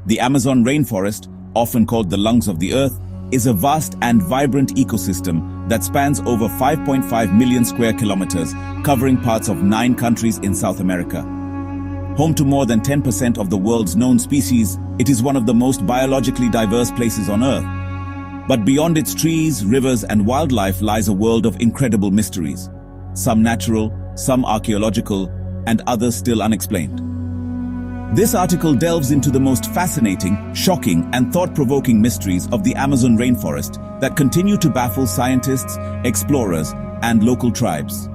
The Amazon rainforest, often called the lungs of the earth, is a vast and vibrant ecosystem that spans over 5.5 million square kilometers, covering parts of 9 countries in South America. Home to more than 10% of the world's known species, it is one of the most biologically diverse places on Earth. But beyond its trees, rivers, and wildlife lies a world of incredible mysteries. Some natural, some archaeological, and others still unexplained. This article delves into the most fascinating, shocking, and thought-provoking mysteries of the Amazon rainforest that continue to baffle scientists, explorers, and local tribes.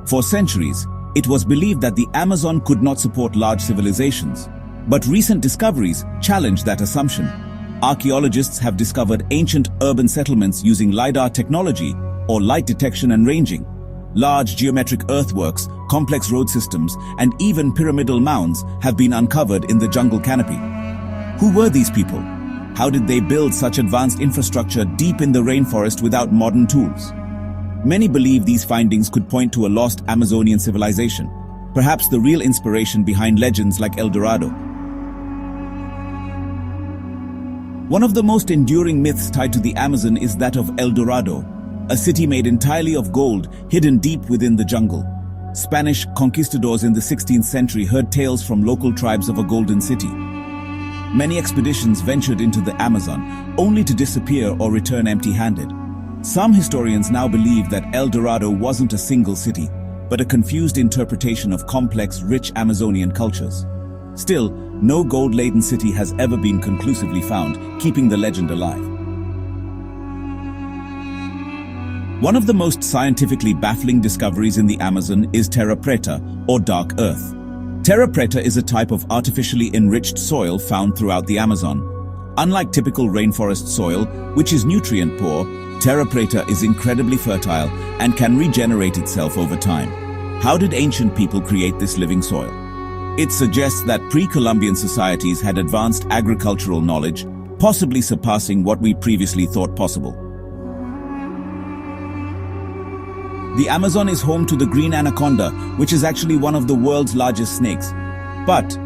For centuries, it was believed that the Amazon could not support large civilizations. But recent discoveries challenge that assumption. Archaeologists have discovered ancient urban settlements using LiDAR technology, or light detection and ranging. Large geometric earthworks, complex road systems, and even pyramidal mounds have been uncovered in the jungle canopy. Who were these people? How did they build such advanced infrastructure deep in the rainforest without modern tools? Many believe these findings could point to a lost Amazonian civilization, perhaps the real inspiration behind legends like El Dorado. One of the most enduring myths tied to the Amazon is that of El Dorado, a city made entirely of gold, hidden deep within the jungle. Spanish conquistadors in the 16th century heard tales from local tribes of a golden city. Many expeditions ventured into the Amazon, only to disappear or return empty-handed. Some historians now believe that El Dorado wasn't a single city, but a confused interpretation of complex, rich Amazonian cultures. Still, no gold-laden city has ever been conclusively found, keeping the legend alive. One of the most scientifically baffling discoveries in the Amazon is terra preta, or dark earth. Terra preta is a type of artificially enriched soil found throughout the Amazon. Unlike typical rainforest soil, which is nutrient-poor, terra preta is incredibly fertile and can regenerate itself over time. How did ancient people create this living soil? It suggests that pre-Columbian societies had advanced agricultural knowledge, possibly surpassing what we previously thought possible. The Amazon is home to the green anaconda, which is actually one of the world's largest snakes. But,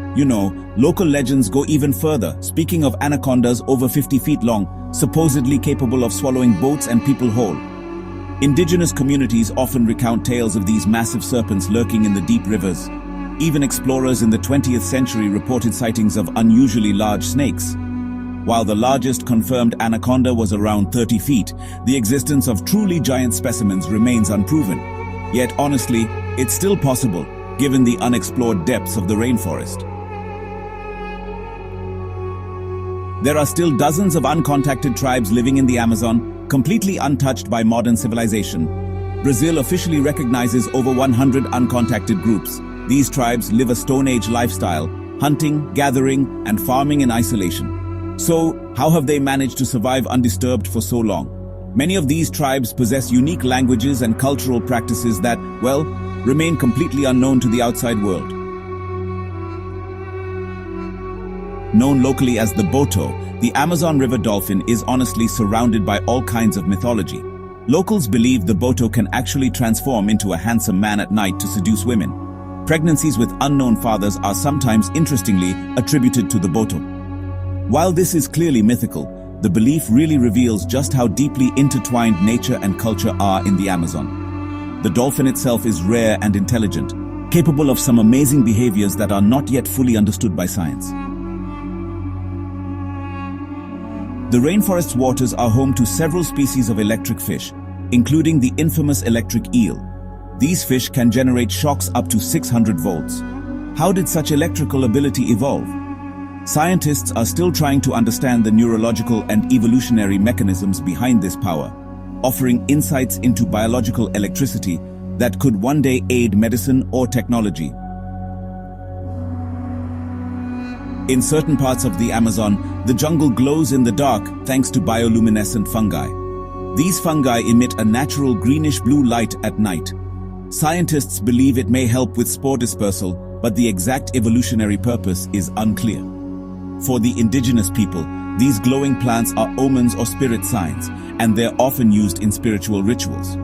local legends go even further, speaking of anacondas over 50 feet long, supposedly capable of swallowing boats and people whole. Indigenous communities often recount tales of these massive serpents lurking in the deep rivers. Even explorers in the 20th century reported sightings of unusually large snakes. While the largest confirmed anaconda was around 30 feet, the existence of truly giant specimens remains unproven. Yet honestly, it's still possible, given the unexplored depths of the rainforest. There are still dozens of uncontacted tribes living in the Amazon, completely untouched by modern civilization. Brazil officially recognizes over 100 uncontacted groups. These tribes live a Stone Age lifestyle, hunting, gathering, and farming in isolation. So, how have they managed to survive undisturbed for so long? Many of these tribes possess unique languages and cultural practices that, remain completely unknown to the outside world. Known locally as the Boto, the Amazon River dolphin is honestly surrounded by all kinds of mythology. Locals believe the Boto can actually transform into a handsome man at night to seduce women. Pregnancies with unknown fathers are sometimes, interestingly, attributed to the Boto. While this is clearly mythical, the belief really reveals just how deeply intertwined nature and culture are in the Amazon. The dolphin itself is rare and intelligent, capable of some amazing behaviors that are not yet fully understood by science. The rainforest's waters are home to several species of electric fish, including the infamous electric eel. These fish can generate shocks up to 600 volts. How did such electrical ability evolve? Scientists are still trying to understand the neurological and evolutionary mechanisms behind this power, offering insights into biological electricity that could one day aid medicine or technology. In certain parts of the Amazon, the jungle glows in the dark thanks to bioluminescent fungi. These fungi emit a natural greenish-blue light at night. Scientists believe it may help with spore dispersal, but the exact evolutionary purpose is unclear. For the indigenous people, these glowing plants are omens or spirit signs, and they're often used in spiritual rituals.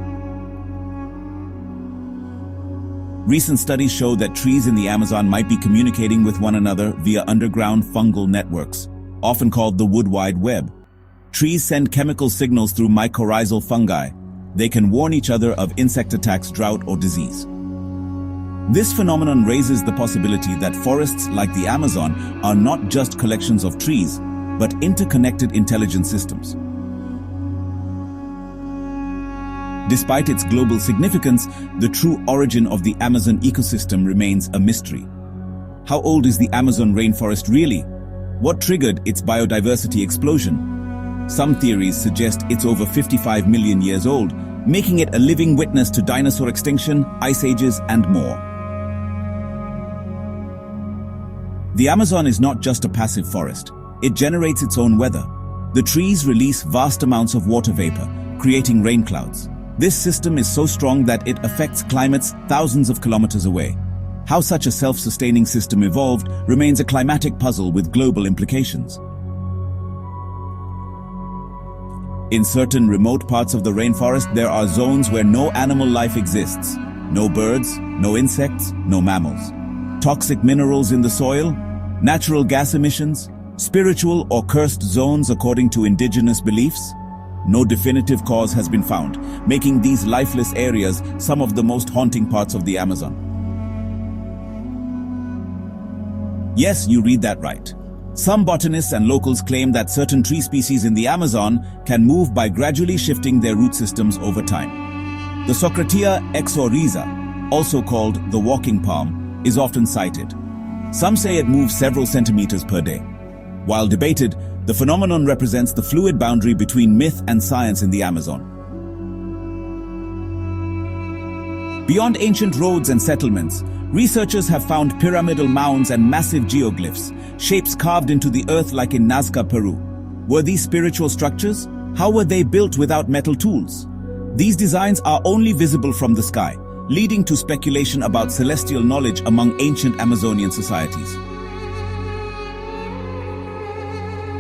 Recent studies show that trees in the Amazon might be communicating with one another via underground fungal networks, often called the Wood Wide Web. Trees send chemical signals through mycorrhizal fungi. They can warn each other of insect attacks, drought, or disease. This phenomenon raises the possibility that forests like the Amazon are not just collections of trees, but interconnected intelligent systems. Despite its global significance, the true origin of the Amazon ecosystem remains a mystery. How old is the Amazon rainforest really? What triggered its biodiversity explosion? Some theories suggest it's over 55 million years old, making it a living witness to dinosaur extinction, ice ages, and more. The Amazon is not just a passive forest. It generates its own weather. The trees release vast amounts of water vapor, creating rain clouds. This system is so strong that it affects climates thousands of kilometers away. How such a self-sustaining system evolved remains a climatic puzzle with global implications. In certain remote parts of the rainforest, there are zones where no animal life exists. No birds, no insects, no mammals. Toxic minerals in the soil, natural gas emissions, spiritual or cursed zones according to indigenous beliefs. No definitive cause has been found, making these lifeless areas some of the most haunting parts of the Amazon. Yes, you read that right. Some botanists and locals claim that certain tree species in the Amazon can move by gradually shifting their root systems over time. The Socratia exoryza, also called the walking palm, is often cited. Some say it moves several centimeters per day. While debated, the phenomenon represents the fluid boundary between myth and science in the Amazon. Beyond ancient roads and settlements, researchers have found pyramidal mounds and massive geoglyphs, shapes carved into the earth like in Nazca, Peru. Were these spiritual structures? How were they built without metal tools? These designs are only visible from the sky, leading to speculation about celestial knowledge among ancient Amazonian societies.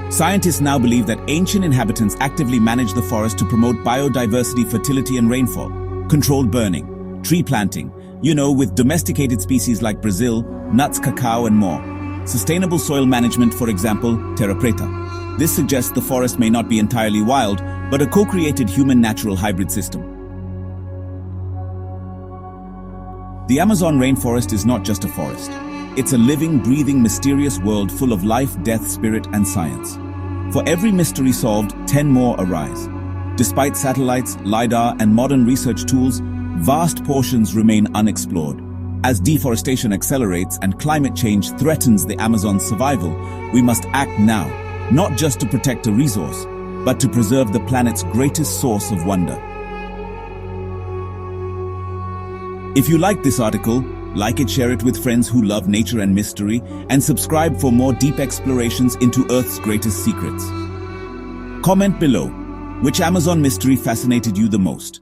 Scientists now believe that ancient inhabitants actively managed the forest to promote biodiversity, fertility, and rainfall, controlled burning, tree planting, with domesticated species like Brazil, nuts, cacao, and more. Sustainable soil management, for example, terra preta. This suggests the forest may not be entirely wild, but a co-created human-natural hybrid system. The Amazon rainforest is not just a forest. It's a living, breathing, mysterious world full of life, death, spirit, and science. For every mystery solved, 10 more arise. Despite satellites, LiDAR, and modern research tools, vast portions remain unexplored. As deforestation accelerates and climate change threatens the Amazon's survival, we must act now, not just to protect a resource, but to preserve the planet's greatest source of wonder. If you liked this article, like it, share it with friends who love nature and mystery, and subscribe for more deep explorations into Earth's greatest secrets. Comment below, which Amazon mystery fascinated you the most?